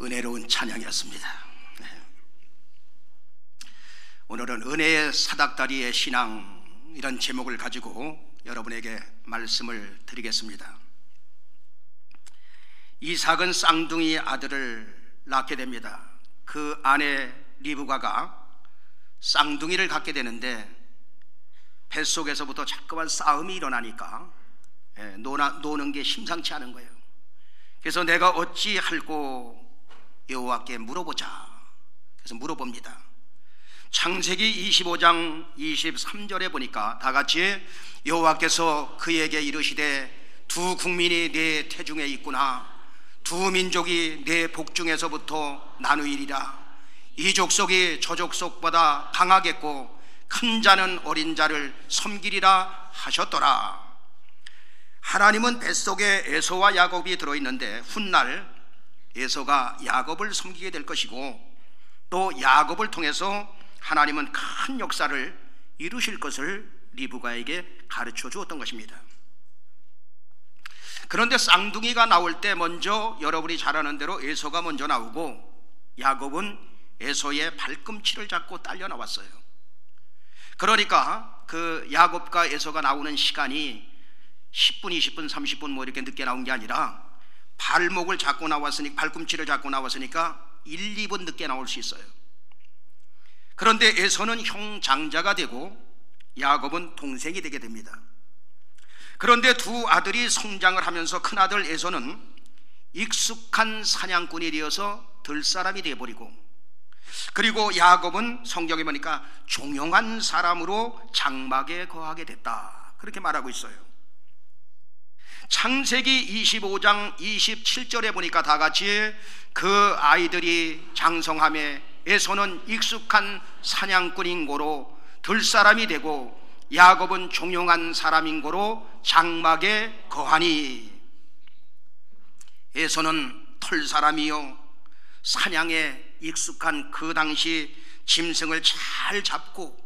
은혜로운 찬양이었습니다. 네. 오늘은 은혜의 사닥다리의 신앙, 이런 제목을 가지고 여러분에게 말씀을 드리겠습니다. 이삭은 쌍둥이 아들을 낳게 됩니다. 그 아내 리브가가 쌍둥이를 갖게 되는데 뱃속에서부터 자꾸만 싸움이 일어나니까 노는 게 심상치 않은 거예요. 그래서 내가 어찌할꼬 여호와께 물어보자. 그래서 물어봅니다. 창세기 25장 23절에 보니까 다같이 여호와께서 그에게 이르시되 두 국민이 네 태중에 있구나. 두 민족이 네 복중에서부터 나누이리라. 이 족속이 저 족속보다 강하겠고 큰 자는 어린 자를 섬기리라 하셨더라. 하나님은 뱃속에 에서와 야곱이 들어있는데 훗날 에서가 야곱을 섬기게 될 것이고 또 야곱을 통해서 하나님은 큰 역사를 이루실 것을 리브가에게 가르쳐 주었던 것입니다. 그런데 쌍둥이가 나올 때 먼저 여러분이 잘 아는 대로 에서가 먼저 나오고 야곱은 에서의 발꿈치를 잡고 딸려 나왔어요. 그러니까 그 야곱과 에서가 나오는 시간이 10분, 20분, 30분 뭐 이렇게 늦게 나온 게 아니라 발목을 잡고 나왔으니까, 발꿈치를 잡고 나왔으니까 1, 2분 늦게 나올 수 있어요. 그런데 에서는 형 장자가 되고 야곱은 동생이 되게 됩니다. 그런데 두 아들이 성장을 하면서 큰아들 에서는 익숙한 사냥꾼이 되어서 들사람이 되어버리고, 그리고 야곱은 성경에 보니까 종용한 사람으로 장막에 거하게 됐다, 그렇게 말하고 있어요. 창세기 25장 27절에 보니까 다같이 그 아이들이 장성함에 에서는 익숙한 사냥꾼인 고로 들사람이 되고 야곱은 종용한 사람인 고로 장막에 거하니, 에서는 털사람이요 사냥에 익숙한 그 당시 짐승을 잘 잡고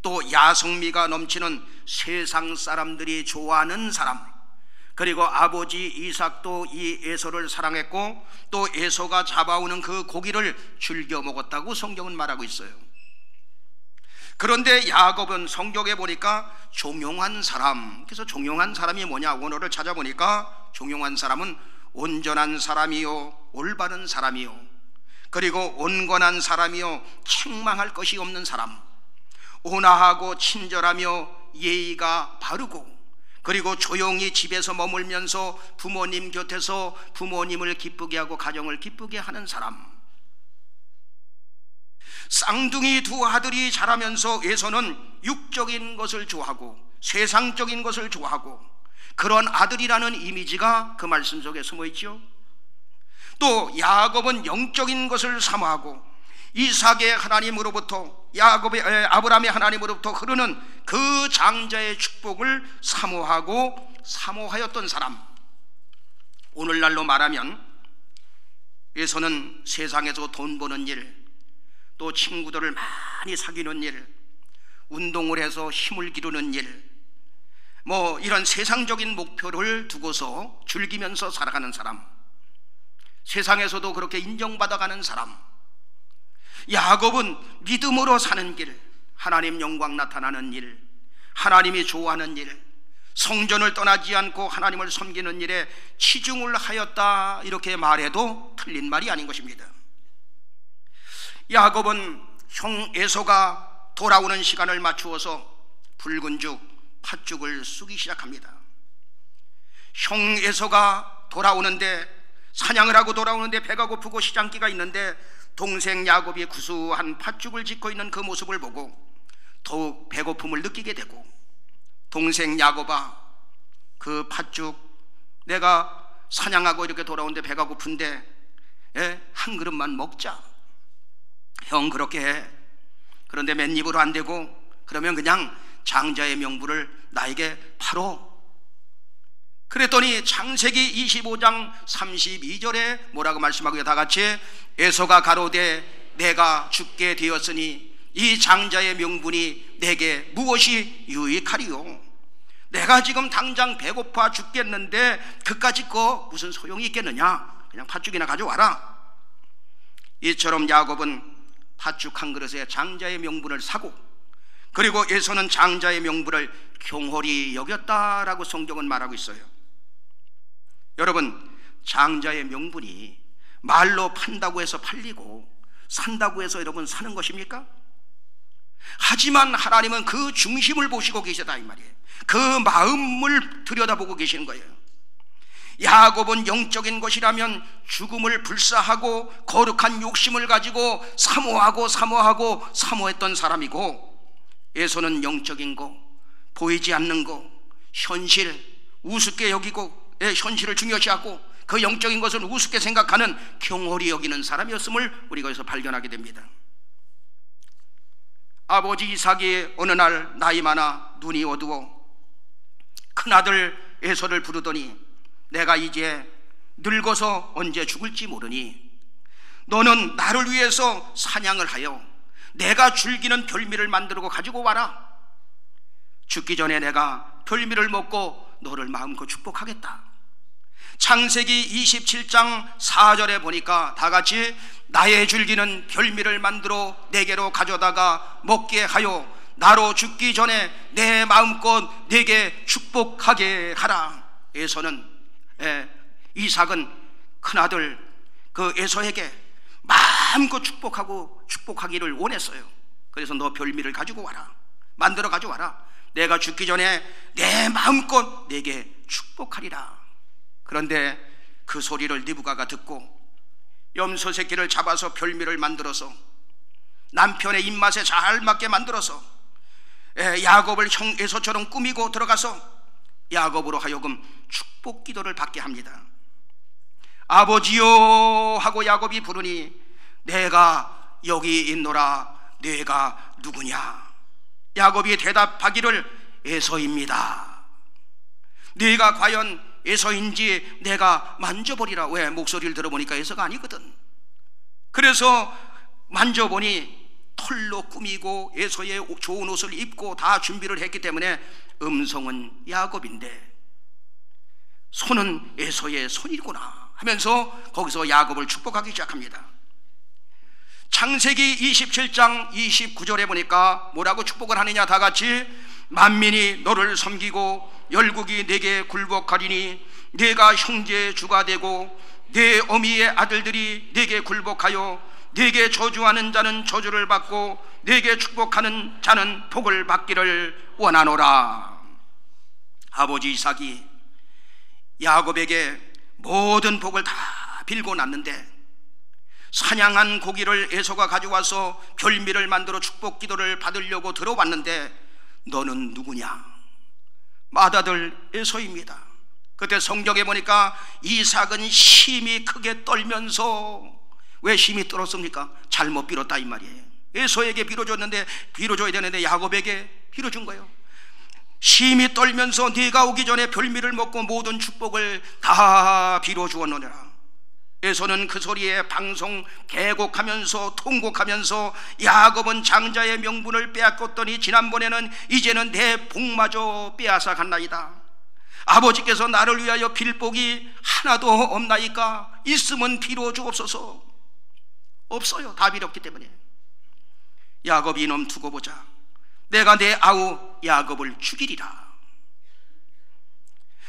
또 야성미가 넘치는 세상 사람들이 좋아하는 사람, 그리고 아버지 이삭도 이 에서를 사랑했고 또 에서가 잡아오는 그 고기를 즐겨 먹었다고 성경은 말하고 있어요. 그런데 야곱은 성경에 보니까 종용한 사람, 그래서 종용한 사람이 뭐냐, 원어를 찾아보니까 종용한 사람은 온전한 사람이요 올바른 사람이요 그리고 온건한 사람이요 책망할 것이 없는 사람, 온화하고 친절하며 예의가 바르고, 그리고 조용히 집에서 머물면서 부모님 곁에서 부모님을 기쁘게 하고 가정을 기쁘게 하는 사람. 쌍둥이 두 아들이 자라면서 에서는 육적인 것을 좋아하고 세상적인 것을 좋아하고, 그런 아들이라는 이미지가 그 말씀 속에 숨어 있죠. 또 야곱은 영적인 것을 사모하고 이삭의 하나님으로부터, 아브라함의 하나님으로부터 흐르는 그 장자의 축복을 사모하였던 사람. 오늘날로 말하면 에서는 세상에서 돈 버는 일, 또 친구들을 많이 사귀는 일, 운동을 해서 힘을 기르는 일, 뭐 이런 세상적인 목표를 두고서 즐기면서 살아가는 사람, 세상에서도 그렇게 인정받아가는 사람. 야곱은 믿음으로 사는 길, 하나님 영광 나타나는 일, 하나님이 좋아하는 일, 성전을 떠나지 않고 하나님을 섬기는 일에 치중을 하였다, 이렇게 말해도 틀린 말이 아닌 것입니다. 야곱은 형 에서가 돌아오는 시간을 맞추어서 붉은 죽, 팥죽을 쑤기 시작합니다. 형 에서가 돌아오는데, 사냥을 하고 돌아오는데 배가 고프고 시장기가 있는데 동생 야곱이 구수한 팥죽을 짓고 있는 그 모습을 보고 더욱 배고픔을 느끼게 되고, 동생 야곱아, 그 팥죽 내가 사냥하고 이렇게 돌아오는데 배가 고픈데 한 그릇만 먹자. 형 그렇게 해. 그런데 맨입으로 안 되고 그러면 그냥 장자의 명부를 나에게 팔어. 그랬더니 창세기 25장 32절에 뭐라고 말씀하고요, 다같이 에서가 가로되 내가 죽게 되었으니 이 장자의 명분이 내게 무엇이 유익하리요? 내가 지금 당장 배고파 죽겠는데 그까짓 거 무슨 소용이 있겠느냐? 그냥 팥죽이나 가져와라. 이처럼 야곱은 팥죽 한 그릇에 장자의 명분을 사고, 그리고 에서는 장자의 명분을 경홀히 여겼다라고 성경은 말하고 있어요. 여러분, 장자의 명분이 말로 판다고 해서 팔리고 산다고 해서 여러분 사는 것입니까? 하지만 하나님은 그 중심을 보시고 계시다 이 말이에요. 그 마음을 들여다보고 계시는 거예요. 야곱은 영적인 것이라면 죽음을 불사하고 거룩한 욕심을 가지고 사모했던 사람이고, 에서는 영적인 거, 보이지 않는 거, 현실, 우습게 여기고 현실을 중요시하고 그 영적인 것을 우습게 생각하는 경홀히 여기는 사람이었음을 우리가 여기서 발견하게 됩니다. 아버지 이삭이 어느 날 나이 많아 눈이 어두워 큰아들 에서를 부르더니, 내가 이제 늙어서 언제 죽을지 모르니 너는 나를 위해서 사냥을 하여 내가 즐기는 별미를 만들고 가지고 와라. 죽기 전에 내가 별미를 먹고 너를 마음껏 축복하겠다. 창세기 27장 4절에 보니까 다 같이 나의 즐기는 별미를 만들어 내게로 가져다가 먹게 하여 나로 죽기 전에 내 마음껏 내게 축복하게 하라. 이삭은 큰아들 그 에서에게 마음껏 축복하기를 원했어요. 그래서 너 별미를 가지고 와라, 만들어 가져와라. 내가 죽기 전에 내 마음껏 내게 축복하리라. 그런데 그 소리를 리브가가 듣고 염소 새끼를 잡아서 별미를 만들어서 남편의 입맛에 잘 맞게 만들어서 야곱을 형 에서처럼 꾸미고 들어가서 야곱으로 하여금 축복 기도를 받게 합니다. 아버지요 하고 야곱이 부르니 내가 여기 있노라. 내가 누구냐? 야곱이 대답하기를 에서입니다. 네가 과연 에서인지 내가 만져보리라. 왜? 목소리를 들어보니까 에서가 아니거든. 그래서 만져보니 털로 꾸미고 에서의 좋은 옷을 입고 다 준비를 했기 때문에 음성은 야곱인데 손은 에서의 손이구나 하면서 거기서 야곱을 축복하기 시작합니다. 창세기 27장 29절에 보니까 뭐라고 축복을 하느냐? 다 같이 만민이 너를 섬기고 열국이 내게 굴복하리니 내가 형제의 주가 되고 내 어미의 아들들이 내게 굴복하여 내게 저주하는 자는 저주를 받고 내게 축복하는 자는 복을 받기를 원하노라. 아버지 이삭이 야곱에게 모든 복을 다 빌고 났는데 사냥한 고기를 에서가 가져와서 별미를 만들어 축복 기도를 받으려고 들어왔는데 너는 누구냐? 맏아들 에서입니다. 그때 성경에 보니까 이삭은 심히 크게 떨면서, 왜 심히 떨었습니까? 잘못 빌었다 이 말이에요. 에서에게 빌어줬는데, 빌어줘야 되는데 야곱에게 빌어준 거예요. 심히 떨면서 네가 오기 전에 별미를 먹고 모든 축복을 다 빌어주었느니라. 에서는 그 소리에 방송 개곡하면서 통곡하면서 야곱은 장자의 명분을 빼앗겼더니 지난번에는 이제는 내 복마저 빼앗아 갔나이다. 아버지께서 나를 위하여 빌 복이 하나도 없나이까? 있으면 빌어 주옵소서. 없어요. 다 빌었기 때문에. 야곱이 이놈 두고 보자. 내가 내 아우 야곱을 죽이리라.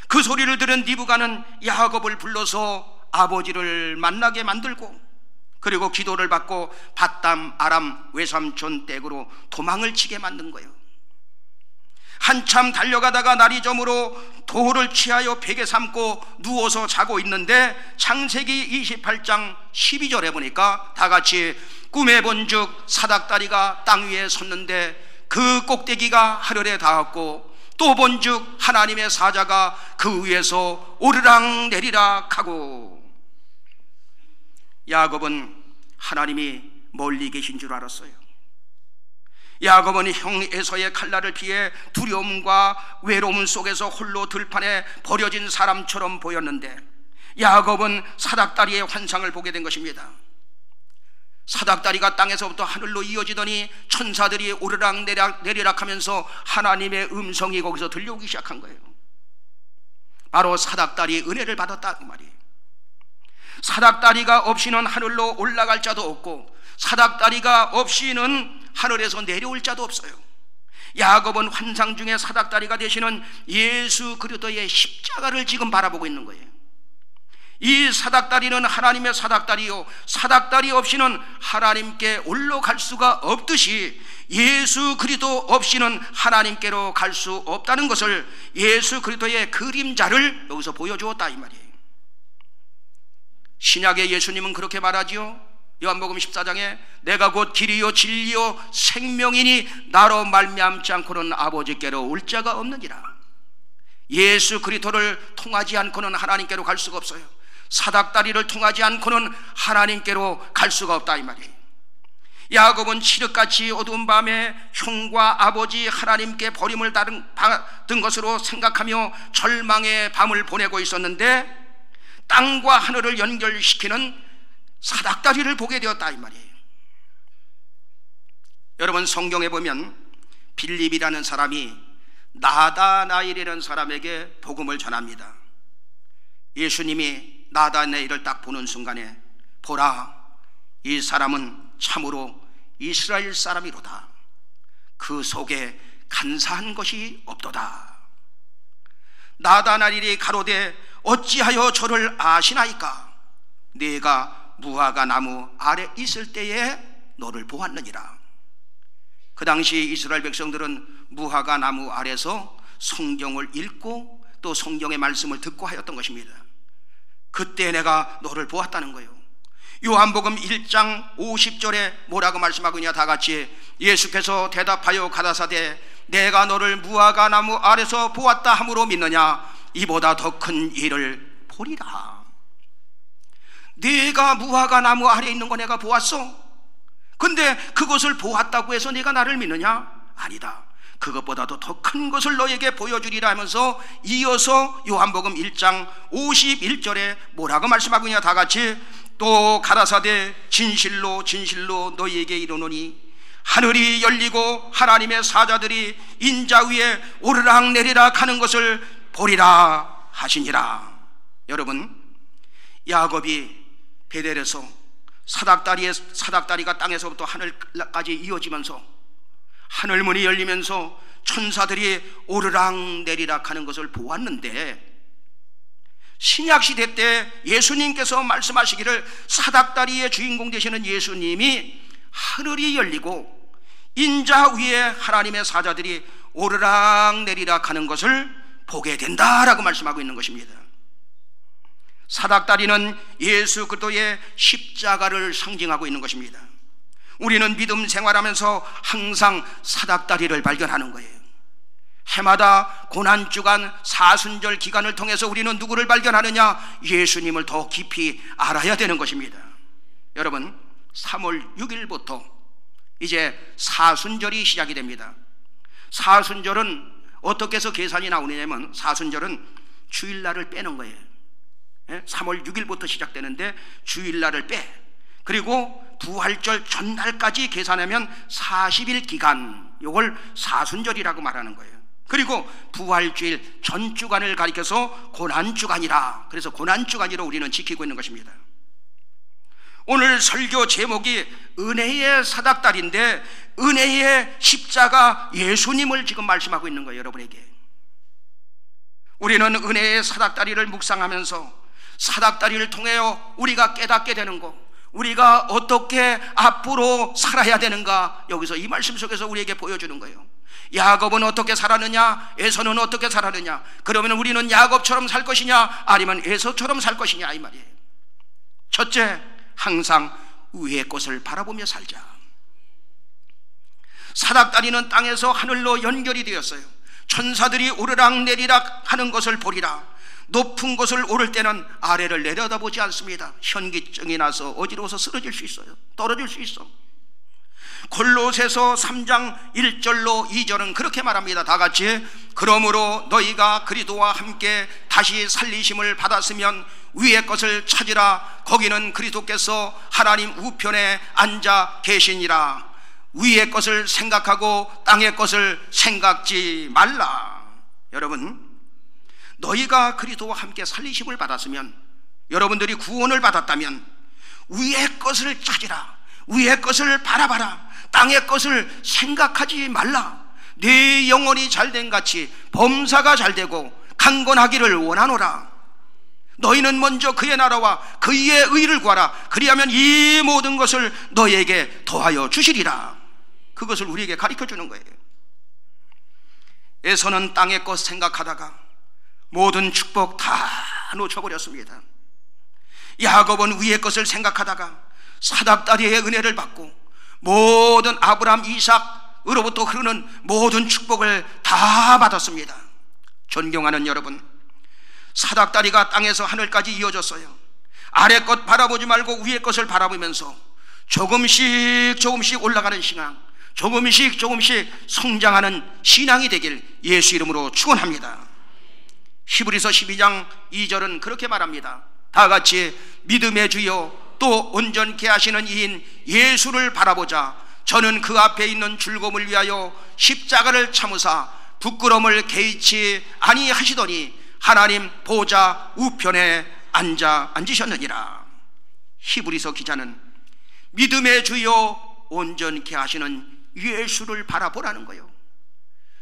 그 소리를 들은 리브가는 야곱을 불러서 아버지를 만나게 만들고, 그리고 기도를 받고 밧담 아람 외삼촌 댁으로 도망을 치게 만든 거예요. 한참 달려가다가 날이 저물어 돌을 취하여 베개 삼고 누워서 자고 있는데 창세기 28장 12절에 보니까 다 같이 꿈에 본즉 사닥다리가 땅 위에 섰는데 그 꼭대기가 하늘에 닿았고 또 본즉 하나님의 사자가 그 위에서 오르락 내리락 하고. 야곱은 하나님이 멀리 계신 줄 알았어요. 야곱은 형 에서의 칼날을 피해 두려움과 외로움 속에서 홀로 들판에 버려진 사람처럼 보였는데 야곱은 사닥다리의 환상을 보게 된 것입니다. 사닥다리가 땅에서부터 하늘로 이어지더니 천사들이 오르락 내리락 하면서 하나님의 음성이 거기서 들려오기 시작한 거예요. 바로 사닥다리 은혜를 받았다 그 말이에요. 사닥다리가 없이는 하늘로 올라갈 자도 없고 사닥다리가 없이는 하늘에서 내려올 자도 없어요. 야곱은 환상 중에 사닥다리가 되시는 예수 그리스도의 십자가를 지금 바라보고 있는 거예요. 이 사닥다리는 하나님의 사닥다리요, 사닥다리 없이는 하나님께 올라갈 수가 없듯이 예수 그리스도 없이는 하나님께로 갈 수 없다는 것을 예수 그리스도의 그림자를 여기서 보여주었다 이 말이에요. 신약의 예수님은 그렇게 말하지요. 요한복음 14장에 내가 곧 길이요 진리요 생명이니 나로 말미암지 않고는 아버지께로 올 자가 없느니라. 예수 그리스도를 통하지 않고는 하나님께로 갈 수가 없어요. 사닥다리를 통하지 않고는 하나님께로 갈 수가 없다 이 말이에요. 야곱은 칠흑같이 어두운 밤에 형과 아버지 하나님께 버림을 받은 것으로 생각하며 절망의 밤을 보내고 있었는데 땅과 하늘을 연결시키는 사닥다리를 보게 되었다 이 말이에요. 여러분, 성경에 보면 빌립이라는 사람이 나다나엘이라는 사람에게 복음을 전합니다. 예수님이 나다나엘을 딱 보는 순간에 보라, 이 사람은 참으로 이스라엘 사람이로다. 그 속에 간사한 것이 없도다. 나다나엘이 가로되 어찌하여 저를 아시나이까? 내가 무화과 나무 아래 있을 때에 너를 보았느니라. 그 당시 이스라엘 백성들은 무화과 나무 아래서 성경을 읽고 또 성경의 말씀을 듣고 하였던 것입니다. 그때 내가 너를 보았다는 거예요. 요한복음 1장 50절에 뭐라고 말씀하고 있냐? 다 같이 예수께서 대답하여 가라사대 내가 너를 무화과 나무 아래서 보았다 함으로 믿느냐? 이보다 더 큰 일을 보리라. 내가 무화과 나무 아래에 있는 거 내가 보았어. 근데 그것을 보았다고 해서 네가 나를 믿느냐? 아니다. 그것보다도 더 큰 것을 너에게 보여주리라 하면서 이어서 요한복음 1장 51절에 뭐라고 말씀하고 있냐? 다 같이 또 가라사대 진실로 진실로 너희에게 이르노니 하늘이 열리고 하나님의 사자들이 인자 위에 오르락 내리락 하는 것을 보리라 하시니라. 여러분, 야곱이 베델에서 사닥다리가 땅에서부터 하늘까지 이어지면서 하늘문이 열리면서 천사들이 오르락 내리락 하는 것을 보았는데, 신약시대 때 예수님께서 말씀하시기를 사닥다리의 주인공 되시는 예수님이 하늘이 열리고 인자 위에 하나님의 사자들이 오르락 내리락 하는 것을 보게 된다라고 말씀하고 있는 것입니다. 사닥다리는 예수 그리스도의 십자가를 상징하고 있는 것입니다. 우리는 믿음 생활하면서 항상 사닥다리를 발견하는 거예요. 해마다 고난주간 사순절 기간을 통해서 우리는 누구를 발견하느냐? 예수님을 더 깊이 알아야 되는 것입니다. 여러분, 3월 6일부터 이제 사순절이 시작이 됩니다. 사순절은 어떻게 해서 계산이 나오느냐면, 사순절은 주일날을 빼는 거예요. 3월 6일부터 시작되는데 주일날을 빼, 그리고 부활절 전날까지 계산하면 40일 기간, 이걸 사순절이라고 말하는 거예요. 그리고 부활주일 전주간을 가리켜서 고난주간이라, 그래서 고난주간이라 우리는 지키고 있는 것입니다. 오늘 설교 제목이 은혜의 사닥다리인데, 은혜의 십자가 예수님을 지금 말씀하고 있는 거예요. 여러분에게 우리는 은혜의 사닥다리를 묵상하면서 사닥다리를 통하여 우리가 깨닫게 되는 것, 우리가 어떻게 앞으로 살아야 되는가, 여기서 이 말씀 속에서 우리에게 보여주는 거예요. 야곱은 어떻게 살았느냐? 에서는 어떻게 살았느냐? 그러면 우리는 야곱처럼 살 것이냐? 아니면 에서처럼 살 것이냐? 이 말이에요. 첫째, 항상 위의 것을 바라보며 살자. 사닥다리는 땅에서 하늘로 연결이 되었어요. 천사들이 오르락 내리락 하는 것을 보리라. 높은 곳을 오를 때는 아래를 내려다보지 않습니다. 현기증이 나서 어지러워서 쓰러질 수 있어요. 떨어질 수 있어. 골로새서 3장 1절로 2절은 그렇게 말합니다. 다 같이 그러므로 너희가 그리스도와 함께 다시 살리심을 받았으면 위의 것을 찾으라. 거기는 그리스도께서 하나님 우편에 앉아 계시니라. 위의 것을 생각하고 땅의 것을 생각지 말라. 여러분, 너희가 그리스도와 함께 살리심을 받았으면, 여러분들이 구원을 받았다면 위의 것을 찾으라, 위의 것을 바라봐라, 땅의 것을 생각하지 말라. 네 영혼이 잘된 같이 범사가 잘되고 강건하기를 원하노라. 너희는 먼저 그의 나라와 그의 의를 구하라. 그리하면 이 모든 것을 너희에게 더하여 주시리라. 그것을 우리에게 가르쳐 주는 거예요. 에서는 땅의 것 생각하다가 모든 축복 다 놓쳐버렸습니다. 야곱은 위의 것을 생각하다가 사닥다리의 은혜를 받고 모든 아브라함, 이삭으로부터 흐르는 모든 축복을 다 받았습니다. 존경하는 여러분, 사닥다리가 땅에서 하늘까지 이어졌어요. 아래 것 바라보지 말고 위의 것을 바라보면서 조금씩 올라가는 신앙, 조금씩 성장하는 신앙이 되길 예수 이름으로 축원합니다. 히브리서 12장 2절은 그렇게 말합니다. 다 같이 믿음의 주여 또 온전케 하시는 이인 예수를 바라보자. 저는 그 앞에 있는 즐거움을 위하여 십자가를 참으사 부끄러움을 개의치 아니하시더니 하나님 보좌 우편에 앉으셨느니라. 히브리서 기자는 믿음의 주여 온전케 하시는 예수를 바라보라는 거예요.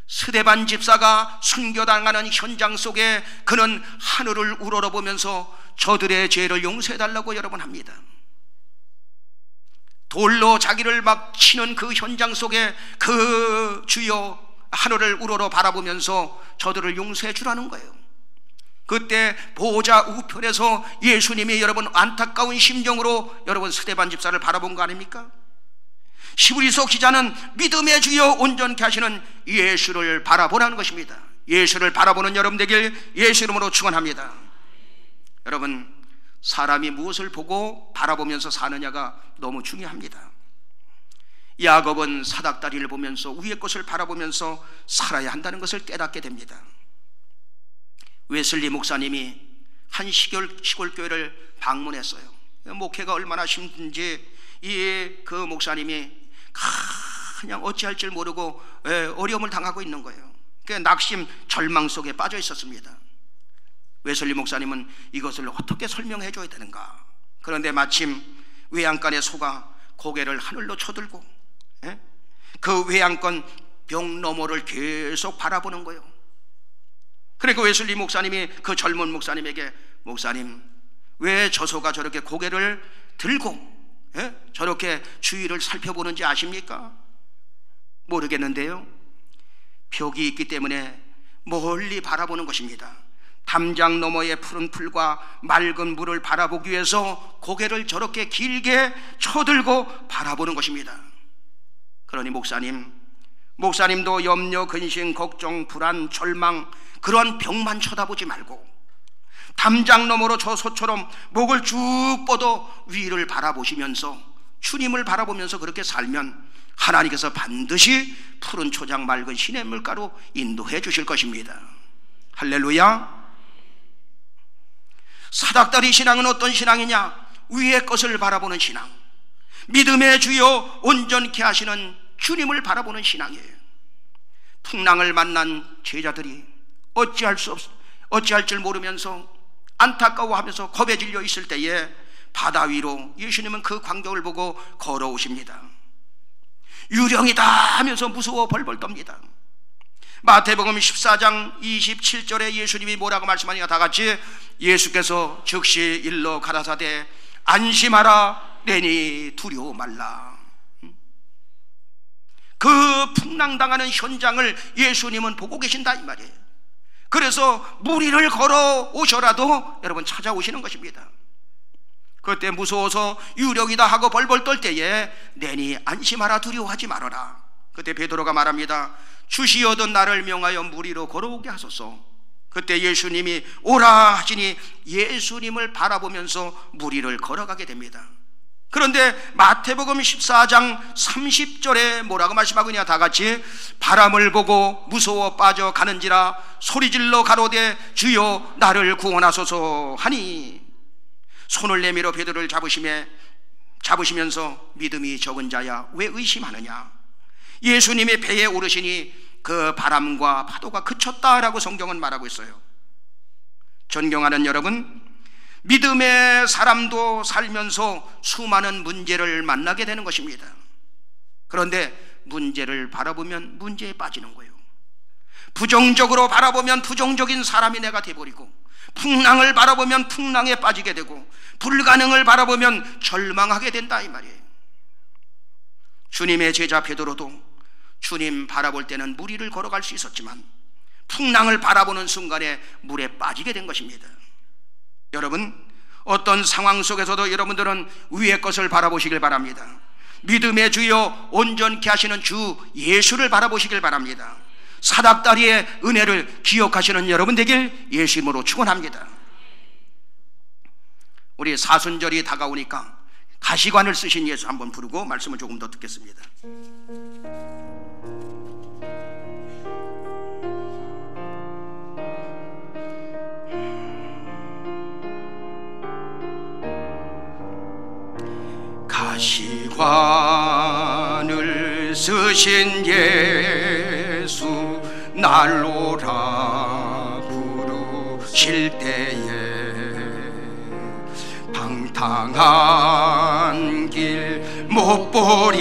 스데반 집사가 순교당하는 현장 속에 그는 하늘을 우러러보면서 저들의 죄를 용서해달라고 여러분 합니다. 돌로 자기를 막 치는 그 현장 속에 그 주여 하늘을 우러러 바라보면서 저들을 용서해 주라는 거예요. 그때 보호자 우편에서 예수님이 여러분 안타까운 심정으로 여러분 스데반 집사를 바라본 거 아닙니까? 히브리서 기자는 믿음의 주여 온전케 하시는 예수를 바라보라는 것입니다. 예수를 바라보는 여러분 되길 예수 이름으로 축원합니다. 여러분, 사람이 무엇을 보고 바라보면서 사느냐가 너무 중요합니다. 야곱은 사닥다리를 보면서 위의 것을 바라보면서 살아야 한다는 것을 깨닫게 됩니다. 웨슬리 목사님이 한 시골교회를 방문했어요. 목회가 얼마나 힘든지 그 목사님이 그냥 어찌할 줄 모르고 어려움을 당하고 있는 거예요. 낙심, 절망 속에 빠져 있었습니다. 웨슬리 목사님은 이것을 어떻게 설명해 줘야 되는가. 그런데 마침 외양간에 속아 고개를 하늘로 쳐들고 그 외양간 벽 너머를 계속 바라보는 거예요. 그러니까 웨슬리 목사님이 그 젊은 목사님에게, 목사님 왜 저소가 저렇게 고개를 들고 저렇게 주위를 살펴보는지 아십니까? 모르겠는데요, 벽이 있기 때문에 멀리 바라보는 것입니다. 담장 너머의 푸른 풀과 맑은 물을 바라보기 위해서 고개를 저렇게 길게 쳐들고 바라보는 것입니다. 그러니 목사님도 염려, 근심, 걱정, 불안, 절망 그런 벽만 쳐다보지 말고 담장 너머로 저 소처럼 목을 쭉 뻗어 위를 바라보시면서 주님을 바라보면서 그렇게 살면 하나님께서 반드시 푸른 초장 맑은 시냇물가로 인도해 주실 것입니다. 할렐루야. 사닥다리 신앙은 어떤 신앙이냐? 위의 것을 바라보는 신앙, 믿음의 주여 온전케 하시는 주님을 바라보는 신앙이에요. 풍랑을 만난 제자들이 어찌할 줄 모르면서 안타까워하면서 겁에 질려 있을 때에 바다 위로 예수님은 그 광경을 보고 걸어오십니다. 유령이다 하면서 무서워 벌벌 떱니다. 마태복음 14장 27절에 예수님이 뭐라고 말씀하니까 다 같이, 예수께서 즉시 일러 가라사대 안심하라 내니 두려워 말라. 그 풍랑당하는 현장을 예수님은 보고 계신다 이 말이에요. 그래서 무리를 걸어 오셔라도 여러분 찾아오시는 것입니다. 그때 무서워서 유령이다 하고 벌벌 떨 때에 내니 안심하라 두려워하지 말아라. 그때 베드로가 말합니다. 주시어던 나를 명하여 무리로 걸어오게 하소서. 그때 예수님이 오라 하시니 예수님을 바라보면서 무리를 걸어가게 됩니다. 그런데 마태복음 14장 30절에 뭐라고 말씀하고 있냐? 다 같이, 바람을 보고 무서워 빠져가는지라 소리질러 가로되 주여 나를 구원하소서 하니, 손을 내밀어 베드로를 잡으시면서 믿음이 적은 자야 왜 의심하느냐? 예수님의 배에 오르시니 그 바람과 파도가 그쳤다라고 성경은 말하고 있어요. 존경하는 여러분, 믿음의 사람도 살면서 수많은 문제를 만나게 되는 것입니다. 그런데 문제를 바라보면 문제에 빠지는 거예요. 부정적으로 바라보면 부정적인 사람이 내가 돼버리고, 풍랑을 바라보면 풍랑에 빠지게 되고, 불가능을 바라보면 절망하게 된다, 이 말이에요. 주님의 제자 베드로도 주님 바라볼 때는 물 위를 걸어갈 수 있었지만 풍랑을 바라보는 순간에 물에 빠지게 된 것입니다. 여러분, 어떤 상황 속에서도 여러분들은 위의 것을 바라보시길 바랍니다. 믿음의 주여 온전케 하시는 주 예수를 바라보시길 바랍니다. 사닥다리의 은혜를 기억하시는 여러분 되길 예수 이름으로 축원합니다. 우리 사순절이 다가오니까 가시관을 쓰신 예수 한번 부르고 말씀을 조금 더 듣겠습니다. 가시관을 쓰신 예수 날로라 부르실 때에 방탕한 길 못 버리고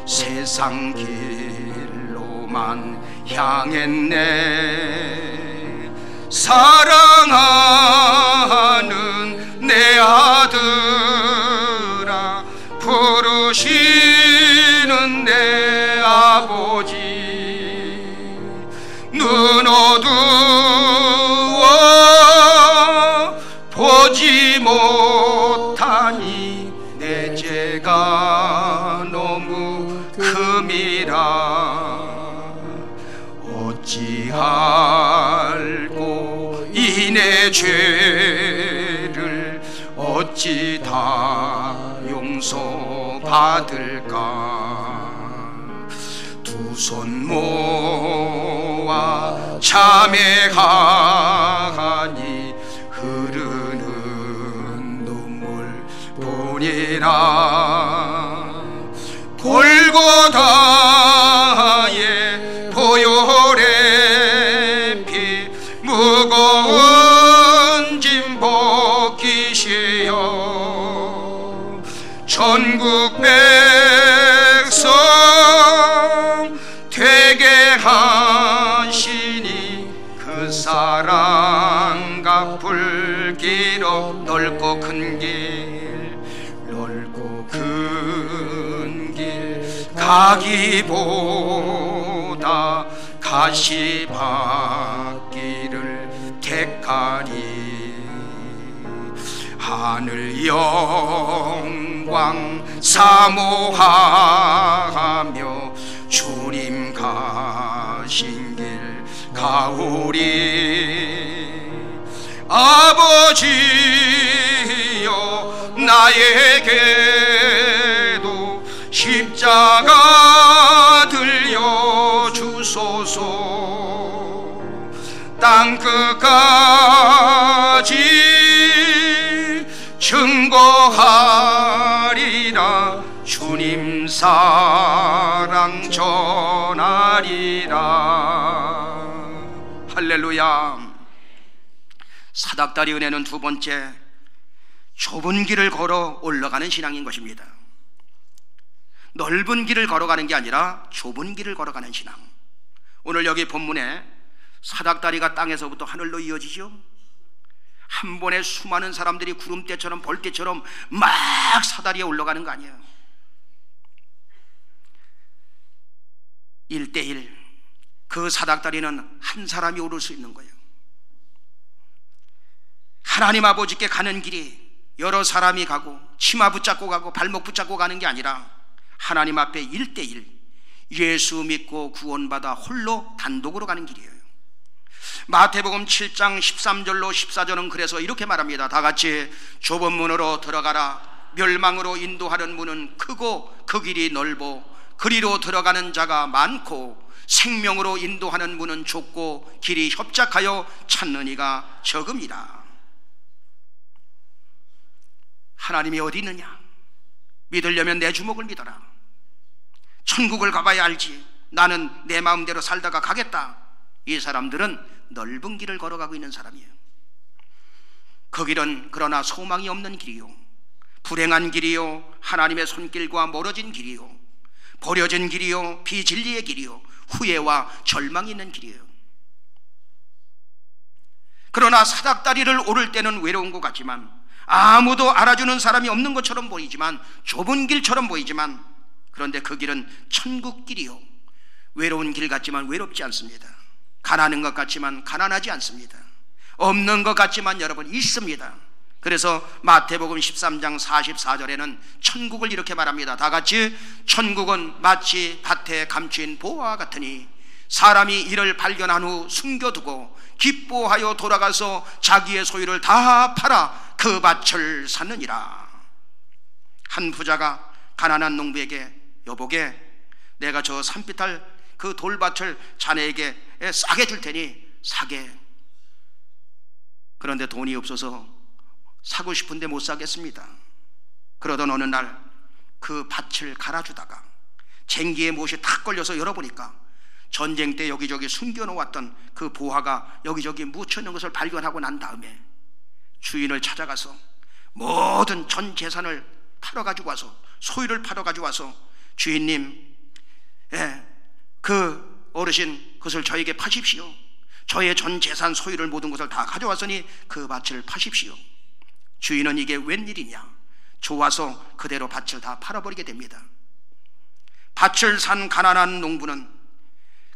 세상 길로만 향했네. 사랑하는 내 아들아 부르시는 내 아버지 눈 어두워 보지 못하니 내 죄가 너무 큼이라 어찌할꼬 이 내 죄를 어찌 다 용서받을까. 두 손 모아 참회하니 흐르는 눈물 보니라. 골고다의 보혈의 피 무거운 짐 벗기시어 전국 백성 되게 하시니 그 사랑 갚을기로 넓고 큰 길 넓고 큰 길 가기보다 가시밭길을 택하니 하늘 영광 사모하며 주님 가신 길 가오리. 아버지여 나에게도 십자가 들려주소서. 땅끝까지 증거하리라. 주님 사랑 전하리라. 할렐루야. 사닥다리 은혜는 두 번째, 좁은 길을 걸어 올라가는 신앙인 것입니다. 넓은 길을 걸어가는 게 아니라 좁은 길을 걸어가는 신앙. 오늘 여기 본문에 사닥다리가 땅에서부터 하늘로 이어지죠. 한 번에 수많은 사람들이 구름대처럼 벌떼처럼 막 사다리에 올라가는 거 아니에요. 1대1 그 사닥다리는 한 사람이 오를 수 있는 거예요. 하나님 아버지께 가는 길이 여러 사람이 가고 치마 붙잡고 가고 발목 붙잡고 가는 게 아니라 하나님 앞에 1대1 예수 믿고 구원받아 홀로 단독으로 가는 길이에요. 마태복음 7장 13절로 14절은 그래서 이렇게 말합니다. 다 같이 좁은 문으로 들어가라. 멸망으로 인도하는 문은 크고 그 길이 넓어 그리로 들어가는 자가 많고 생명으로 인도하는 문은 좁고 길이 협착하여 찾는 이가 적음이라. 하나님이 어디 있느냐? 믿으려면 내 주먹을 믿어라. 천국을 가봐야 알지. 나는 내 마음대로 살다가 가겠다. 이 사람들은 넓은 길을 걸어가고 있는 사람이에요. 그 길은 그러나 소망이 없는 길이요, 불행한 길이요, 하나님의 손길과 멀어진 길이요, 버려진 길이요, 비진리의 길이요, 후회와 절망이 있는 길이에요. 그러나 사닥다리를 오를 때는 외로운 것 같지만, 아무도 알아주는 사람이 없는 것처럼 보이지만, 좁은 길처럼 보이지만, 그런데 그 길은 천국 길이요, 외로운 길 같지만 외롭지 않습니다. 가난한 것 같지만 가난하지 않습니다. 없는 것 같지만 여러분 있습니다. 그래서 마태복음 13장 44절에는 천국을 이렇게 말합니다. 다 같이, 천국은 마치 밭에 감추인 보화와 같으니 사람이 이를 발견한 후 숨겨두고 기뻐하여 돌아가서 자기의 소유를 다 팔아 그 밭을 샀느니라. 한 부자가 가난한 농부에게, 여보게, 내가 저 산비탈 그 돌밭을 자네에게 싸게 줄 테니 사게. 그런데 돈이 없어서 사고 싶은데 못 사겠습니다. 그러던 어느 날 그 밭을 갈아주다가 쟁기에 무엇이 탁 걸려서 열어보니까 전쟁 때 여기저기 숨겨놓았던 그 보화가 여기저기 묻혀있는 것을 발견하고 난 다음에 주인을 찾아가서 모든 전 재산을 팔아가지고 와서, 소유를 팔아가지고 와서, 주인님, 그 어르신 그것을 저에게 파십시오. 저의 전 재산 소유를 모든 것을 다 가져왔으니 그 밭을 파십시오. 주인은 이게 웬일이냐, 좋아서 그대로 밭을 다 팔아버리게 됩니다. 밭을 산 가난한 농부는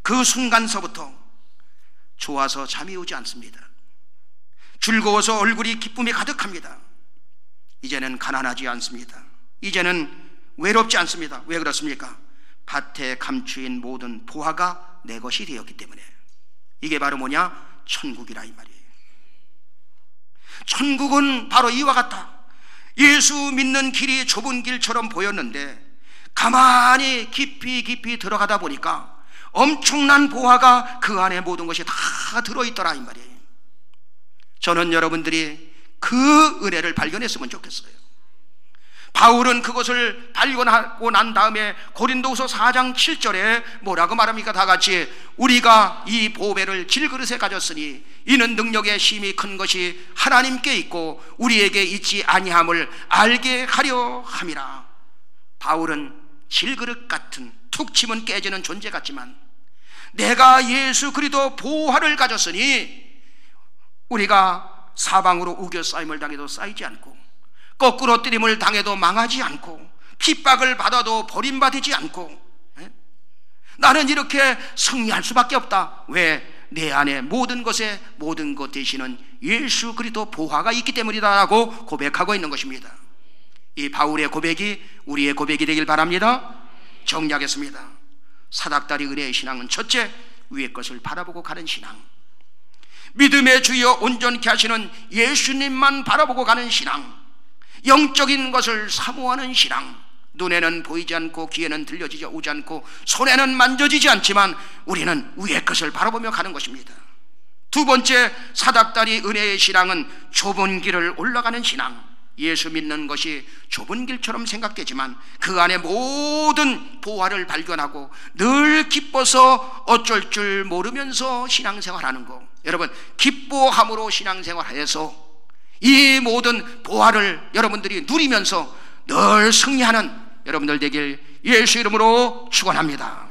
그 순간서부터 좋아서 잠이 오지 않습니다. 즐거워서 얼굴이 기쁨이 가득합니다. 이제는 가난하지 않습니다. 이제는 외롭지 않습니다. 왜 그렇습니까? 밭에 감추인 모든 보화가 내 것이 되었기 때문에. 이게 바로 뭐냐? 천국이라 이 말이에요. 천국은 바로 이와 같다. 예수 믿는 길이 좁은 길처럼 보였는데 가만히 깊이 들어가다 보니까 엄청난 보화가 그 안에 모든 것이 다 들어있더라 이 말이에요. 저는 여러분들이 그 은혜를 발견했으면 좋겠어요. 바울은 그것을 발견하고 난 다음에 고린도후서 4장 7절에 뭐라고 말합니까? 다 같이, 우리가 이 보배를 질그릇에 가졌으니 이는 능력의 힘이 큰 것이 하나님께 있고 우리에게 있지 아니함을 알게 하려 함이라. 바울은 질그릇 같은, 툭 치면 깨지는 존재 같지만 내가 예수 그리스도 보화를 가졌으니 우리가 사방으로 우겨싸임을 당해도 쌓이지 않고, 거꾸로 뜨림을 당해도 망하지 않고, 핍박을 받아도 버림받지 않고, 나는 이렇게 승리할 수밖에 없다. 왜? 내 안에 모든 것에 모든 것 되시는 예수 그리스도 보화가 있기 때문이다라고 고백하고 있는 것입니다. 이 바울의 고백이 우리의 고백이 되길 바랍니다. 정리하겠습니다. 사닥다리 은혜의 신앙은 첫째, 위의 것을 바라보고 가는 신앙, 믿음의 주여 온전케 하시는 예수님만 바라보고 가는 신앙, 영적인 것을 사모하는 신앙, 눈에는 보이지 않고 귀에는 들려지지 오지 않고 손에는 만져지지 않지만 우리는 위의 것을 바라보며 가는 것입니다. 두 번째, 사닥다리 은혜의 신앙은 좁은 길을 올라가는 신앙. 예수 믿는 것이 좁은 길처럼 생각되지만 그 안에 모든 보화를 발견하고 늘 기뻐서 어쩔 줄 모르면서 신앙생활하는 것. 여러분, 기뻐함으로 신앙생활해서 이 모든 보화를 여러분들이 누리면서 늘 승리하는 여러분들 되길 예수 이름으로 축원합니다.